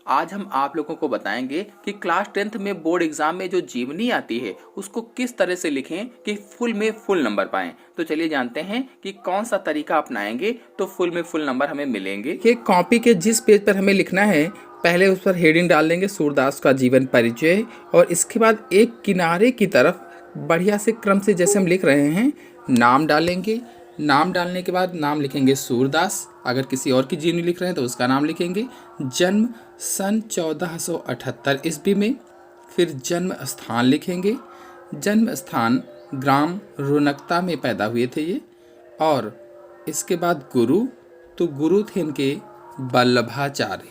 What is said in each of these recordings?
आज हम आप लोगों को बताएंगे कि क्लास 10th में बोर्ड एग्जाम में जो जीवनी आती है उसको किस तरह से लिखें कि फुल में फुल नंबर पाएं। तो चलिए जानते हैं कि कौन सा तरीका अपनाएंगे तो फुल में फुल नंबर हमें मिलेंगे। कि कॉपी के जिस पेज पर हमें लिखना है पहले उस पर हेडिंग डाल देंगे सूरदास का जीवन परिचय, और इसके बाद एक किनारे की तरफ बढ़िया से क्रम से जैसे हम लिख रहे हैं नाम डालेंगे। नाम डालने के बाद नाम लिखेंगे सूरदास, अगर किसी और की जीवनी लिख रहे हैं तो उसका नाम लिखेंगे। जन्म सन 1478 ईस्वी में। फिर जन्म स्थान लिखेंगे। जन्म स्थान ग्राम रोनकता में पैदा हुए थे ये। और इसके बाद गुरु, तो गुरु थे इनके वल्लभाचार्य।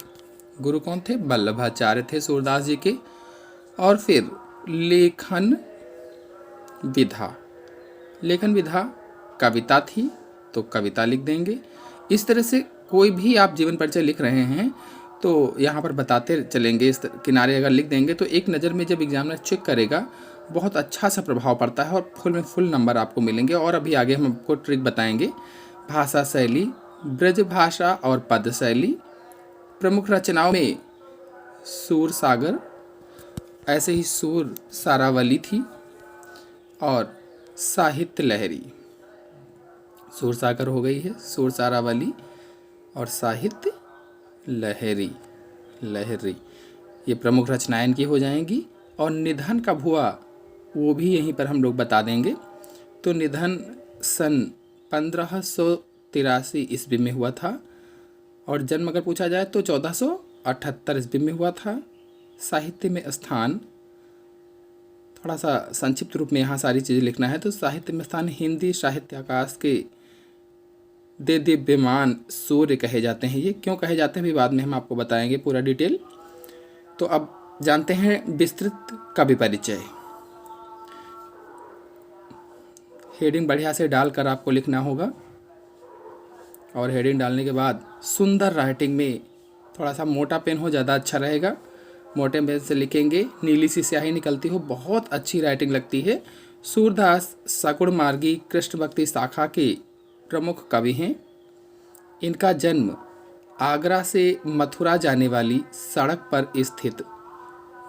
गुरु कौन थे? वल्लभाचार्य थे सूरदास जी के। और फिर लेखन विधा, लेखन विधा कविता थी तो कविता लिख देंगे। इस तरह से कोई भी आप जीवन परिचय लिख रहे हैं तो यहाँ पर बताते चलेंगे। इस किनारे अगर लिख देंगे तो एक नज़र में जब एग्जामिनर चेक करेगा बहुत अच्छा सा प्रभाव पड़ता है और फुल में फुल नंबर आपको मिलेंगे। और अभी आगे हम आपको ट्रिक बताएंगे। भाषा शैली, ब्रज भाषा और पद शैली। प्रमुख रचनाओं में सूर सागर, ऐसे ही सूर सारावली थी और साहित्य लहरी। सूर सागर हो गई है, सूर सारावली और साहित्य लहरी। लहरी ये प्रमुख रचनाएं इनकी हो जाएंगी। और निधन कब हुआ वो भी यहीं पर हम लोग बता देंगे। तो निधन सन 1583 ईस्वी में हुआ था। और जन्म अगर पूछा जाए तो 1478 ईस्वी में हुआ था। साहित्य में स्थान, थोड़ा सा संक्षिप्त रूप में यहाँ सारी चीज़ें लिखना है। तो साहित्य में स्थान हिंदी साहित्य आकाश के दे दिव्यमान सूर्य कहे जाते हैं। ये क्यों कहे जाते हैं भी बाद में हम आपको बताएंगे पूरा डिटेल। तो अब जानते हैं विस्तृत कवि परिचय। हेडिंग बढ़िया से डालकर आपको लिखना होगा। और हेडिंग डालने के बाद सुंदर राइटिंग में, थोड़ा सा मोटा पेन हो ज़्यादा अच्छा रहेगा, मोटे पेन से लिखेंगे। नीली सी स्याही निकलती हो, बहुत अच्छी राइटिंग लगती है। सूरदास सगुण मार्गी कृष्ण भक्ति शाखा के प्रमुख कवि हैं। इनका जन्म आगरा से मथुरा जाने वाली सड़क पर स्थित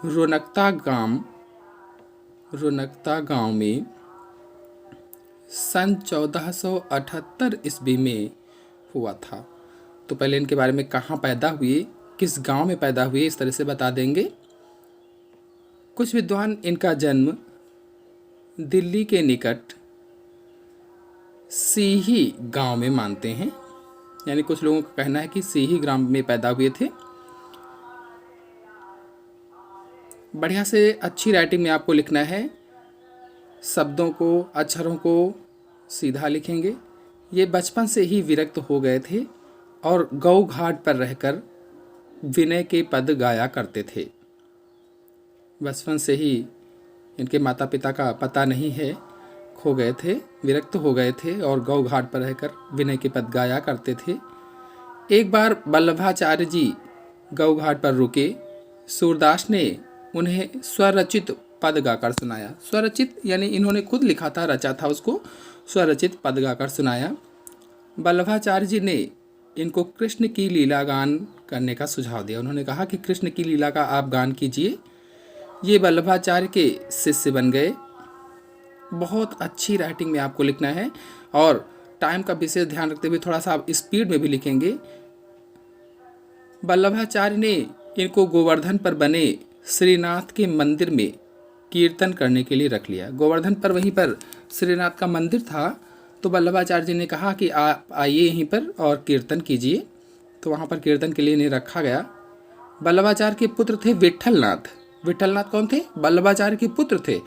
रोनकता गांव में सन 1478 ईस्वी में हुआ था। तो पहले इनके बारे में कहाँ पैदा हुए, किस गांव में पैदा हुए, इस तरह से बता देंगे। कुछ विद्वान इनका जन्म दिल्ली के निकट सीही गांव में मानते हैं। यानी कुछ लोगों का कहना है कि सीही ग्राम में पैदा हुए थे। बढ़िया से अच्छी राइटिंग में आपको लिखना है। शब्दों को, अक्षरों को सीधा लिखेंगे। ये बचपन से ही विरक्त हो गए थे और गौ घाट पर रहकर विनय के पद गाया करते थे। बचपन से ही इनके माता पिता का पता नहीं है, खो गए थे, विरक्त हो गए थे और गौ घाट पर रहकर विनय के पद गाया करते थे। एक बार वल्लभाचार्य जी गौ घाट पर रुके। सूरदास ने उन्हें स्वरचित पद गाकर सुनाया। स्वरचित यानी इन्होंने खुद लिखा था, रचा था उसको, स्वरचित पद गाकर सुनाया। वल्लभाचार्य जी ने इनको कृष्ण की लीला गान करने का सुझाव दिया। उन्होंने कहा कि कृष्ण की लीला का आप गान कीजिए। ये वल्लभाचार्य के शिष्य बन गए। बहुत अच्छी राइटिंग में आपको लिखना है और टाइम का विशेष ध्यान रखते हुए थोड़ा सा आप स्पीड में भी लिखेंगे। वल्लभाचार्य ने इनको गोवर्धन पर बने श्रीनाथ के मंदिर में कीर्तन करने के लिए रख लिया। गोवर्धन पर, वहीं पर श्रीनाथ का मंदिर था। तो वल्लभाचार्य जी ने कहा कि आप आइए यहीं पर और कीर्तन कीजिए। तो वहाँ पर कीर्तन के लिए इन्हें रखा गया। वल्लभाचार्य के पुत्र थे विट्ठलनाथ। विट्ठलनाथ कौन थे? वल्लभाचार्य के पुत्र थे।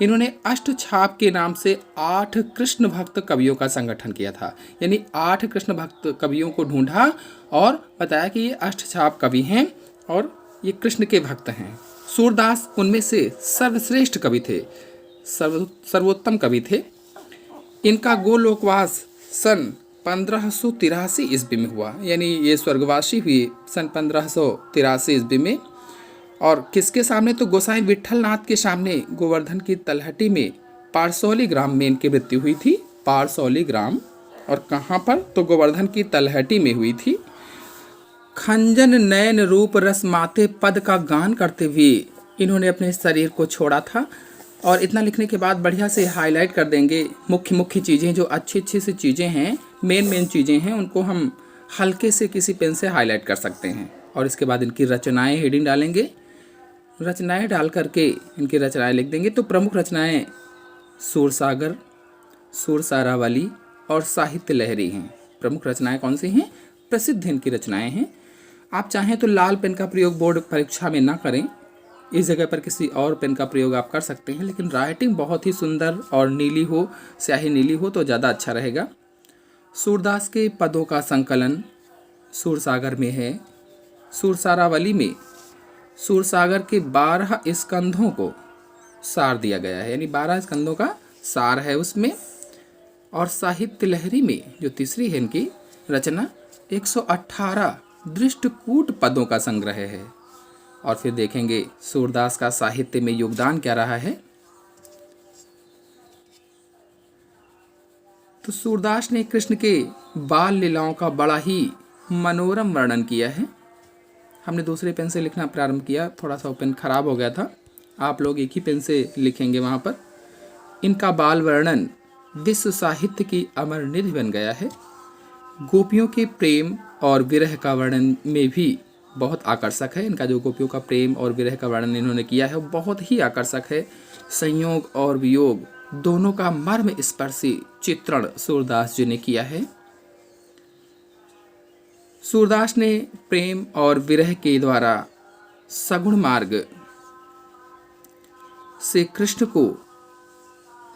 इन्होंने अष्टछाप के नाम से 8 कृष्ण भक्त कवियों का संगठन किया था। यानी 8 कृष्ण भक्त कवियों को ढूंढा और बताया कि ये अष्टछाप कवि हैं और ये कृष्ण के भक्त हैं। सूरदास उनमें से सर्वश्रेष्ठ कवि थे, सर्वोत्तम कवि थे। इनका गोलोकवास सन 1583 ईस्वी में हुआ। यानी ये स्वर्गवासी हुए सन 1583 ईस्वी में। और किसके सामने? तो गोसाई विट्ठलनाथ के सामने गोवर्धन की तलहटी में पारसौली ग्राम में इनकी मृत्यु हुई थी। पारसौली ग्राम, और कहाँ पर? तो गोवर्धन की तलहटी में हुई थी। खंजन नयन रूप रस माते पद का गान करते हुए इन्होंने अपने शरीर को छोड़ा था। और इतना लिखने के बाद बढ़िया से हाईलाइट कर देंगे मुख्य मुख्य चीज़ें, जो अच्छी अच्छी सी चीज़ें हैं, मेन चीज़ें हैं, उनको हम हल्के से किसी पेन से हाईलाइट कर सकते हैं। और इसके बाद इनकी रचनाएं हेडिंग डालेंगे। रचनाएं डाल करके इनकी रचनाएं लिख देंगे। तो प्रमुख रचनाएं सूरसागर, सुरसारावली और साहित्य लहरी हैं। प्रमुख रचनाएं कौन सी हैं? प्रसिद्ध इनकी रचनाएं हैं। आप चाहें तो लाल पेन का प्रयोग बोर्ड परीक्षा में ना करें, इस जगह पर किसी और पेन का प्रयोग आप कर सकते हैं, लेकिन राइटिंग बहुत ही सुंदर और नीली हो, स्याही नीली हो तो ज़्यादा अच्छा रहेगा। सूरदास के पदों का संकलन सूरसागर में है। सुरसारावली में सूरसागर के 12 स्कंधों को सार दिया गया है, यानी 12 स्कंधों का सार है उसमें। और साहित्य लहरी में जो तीसरी है इनकी रचना 118 दृष्टकूट पदों का संग्रह है। और फिर देखेंगे सूरदास का साहित्य में योगदान क्या रहा है। तो सूरदास ने कृष्ण के बाल लीलाओं का बड़ा ही मनोरम वर्णन किया है। हमने दूसरे पेन से लिखना प्रारंभ किया, थोड़ा सा पेन खराब हो गया था, आप लोग एक ही पेन से लिखेंगे वहाँ पर। इनका बाल वर्णन विश्व साहित्य की अमर निधि बन गया है। गोपियों के प्रेम और विरह का वर्णन में भी बहुत आकर्षक है। इनका जो गोपियों का प्रेम और विरह का वर्णन इन्होंने किया है वो बहुत ही आकर्षक है। संयोग और वियोग दोनों का मर्म स्पर्शी चित्रण सूरदास जी ने किया है। सूरदास ने प्रेम और विरह के द्वारा सगुण मार्ग से कृष्ण को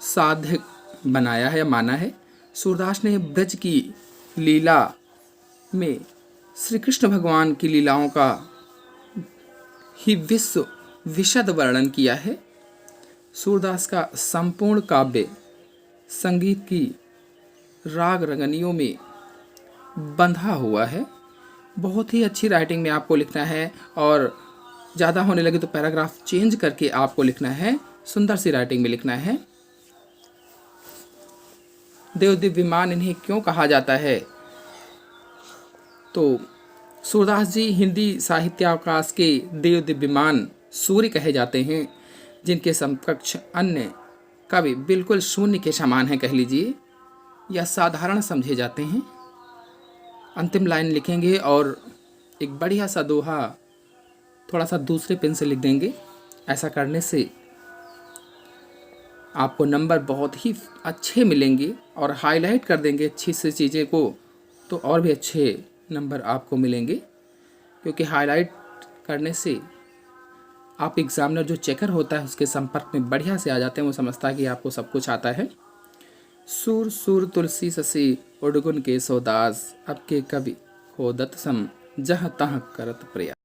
साध्य बनाया है, माना है। सूरदास ने ब्रज की लीला में श्री कृष्ण भगवान की लीलाओं का ही विश्व विशद वर्णन किया है। सूरदास का संपूर्ण काव्य संगीत की राग रंगनियों में बंधा हुआ है। बहुत ही अच्छी राइटिंग में आपको लिखना है, और ज़्यादा होने लगे तो पैराग्राफ चेंज करके आपको लिखना है, सुंदर सी राइटिंग में लिखना है। देव दिव्यमान इन्हें क्यों कहा जाता है? तो सूरदास जी हिंदी साहित्यावकाश के देव दिव्यमान सूर्य कहे जाते हैं, जिनके समकक्ष अन्य कवि बिल्कुल शून्य के समान हैं कह लीजिए, या साधारण समझे जाते हैं। अंतिम लाइन लिखेंगे और एक बढ़िया सा दोहा थोड़ा सा दूसरे पेन से लिख देंगे। ऐसा करने से आपको नंबर बहुत ही अच्छे मिलेंगे, और हाईलाइट कर देंगे अच्छी सी चीज़ें को तो और भी अच्छे नंबर आपको मिलेंगे। क्योंकि हाईलाइट करने से आप एग्जामिनर जो चेकर होता है उसके संपर्क में बढ़िया से आ जाते हैं, वो समझता है कि आपको सब कुछ आता है। सुर सुर तुलसी ससी उडगुन के सौदास, अब के कवि हो दत्त सम जहाँ तहाँ करत प्रयास।